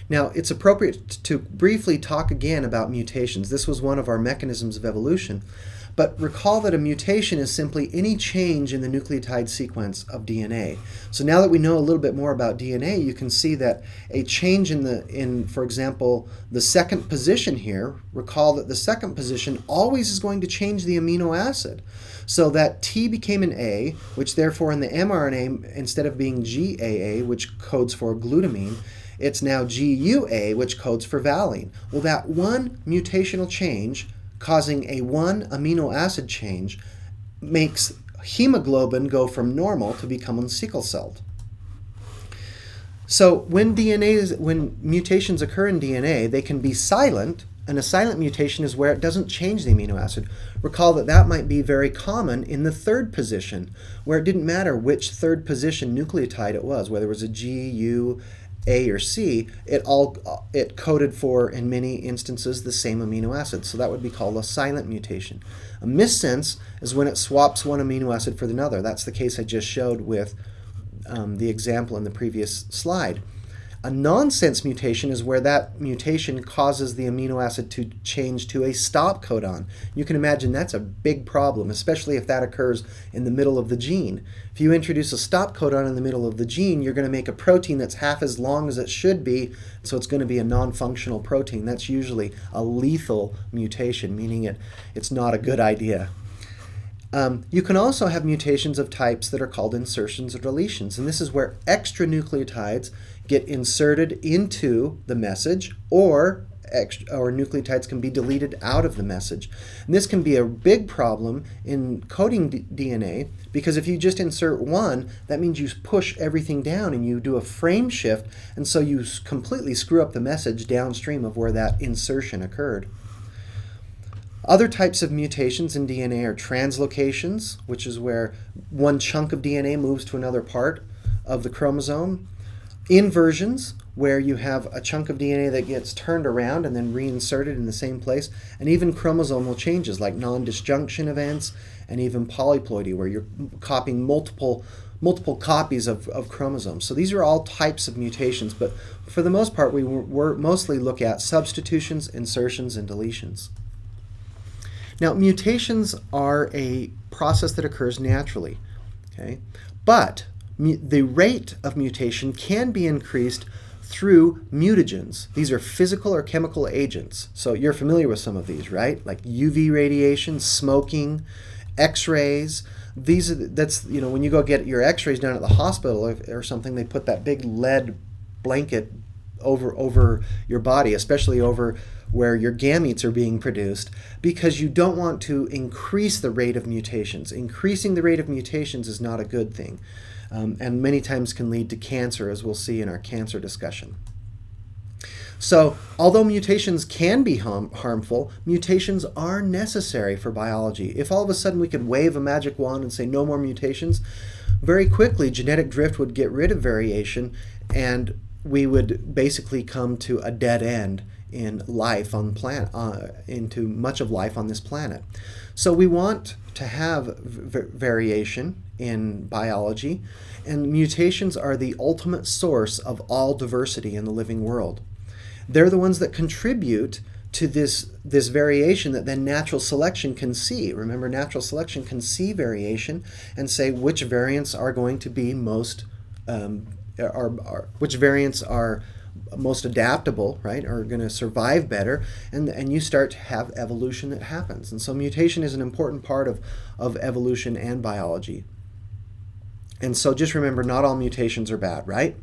Now, it's appropriate to briefly talk again about mutations. This was one of our mechanisms of evolution. But recall that a mutation is simply any change in the nucleotide sequence of DNA. So now that we know a little bit more about DNA, you can see that a change in, for example, the second position here, recall that the second position always is going to change the amino acid. So that T became an A, which therefore in the mRNA, instead of being GAA, which codes for glutamine, it's now GUA, which codes for valine. Well, that one mutational change causing a one amino acid change makes hemoglobin go from normal to becoming sickle-celled. So when mutations occur in DNA, they can be silent, and a silent mutation is where it doesn't change the amino acid. Recall that that might be very common in the third position, where it didn't matter which third position nucleotide it was, whether it was a G, U, A, or C, it coded for, in many instances, the same amino acid. So that would be called a silent mutation. A missense is when it swaps one amino acid for another. That's the case I just showed with the example in the previous slide. A nonsense mutation is where that mutation causes the amino acid to change to a stop codon. You can imagine that's a big problem, especially if that occurs in the middle of the gene. If you introduce a stop codon in the middle of the gene, you're going to make a protein that's half as long as it should be, so it's going to be a non-functional protein. That's usually a lethal mutation, meaning it's not a good idea. You can also have mutations of types that are called insertions or deletions, and this is where extra nucleotides get inserted into the message, or nucleotides can be deleted out of the message. And this can be a big problem in coding DNA, because if you just insert one, that means you push everything down and you do a frame shift, and so you completely screw up the message downstream of where that insertion occurred. Other types of mutations in DNA are translocations, which is where one chunk of DNA moves to another part of the chromosome. Inversions, where you have a chunk of DNA that gets turned around and then reinserted in the same place. And even chromosomal changes like non-disjunction events and even polyploidy, where you're copying multiple copies of chromosomes. So these are all types of mutations, but for the most part we mostly look at substitutions, insertions, and deletions. Now, mutations are a process that occurs naturally, okay? But the rate of mutation can be increased through mutagens. These are physical or chemical agents. So you're familiar with some of these, right? Like UV radiation, smoking, X-rays. When you go get your X-rays done at the hospital or something, they put that big lead blanket over your body, especially over where your gametes are being produced, because you don't want to increase the rate of mutations. Increasing the rate of mutations is not a good thing, and many times can lead to cancer, as we'll see in our cancer discussion. So, although mutations can be harmful, mutations are necessary for biology. If all of a sudden we could wave a magic wand and say no more mutations, very quickly genetic drift would get rid of variation, and we would basically come to a dead end in life on into much of life on this planet. So we want to have variation in biology, and mutations are the ultimate source of all diversity in the living world. They're the ones that contribute to this variation that then natural selection can see. Remember, natural selection can see variation and say which variants are going to be which variants are most adaptable, right, are going to survive better, and you start to have evolution that happens. And so mutation is an important part of evolution and biology. And so just remember, not all mutations are bad, right?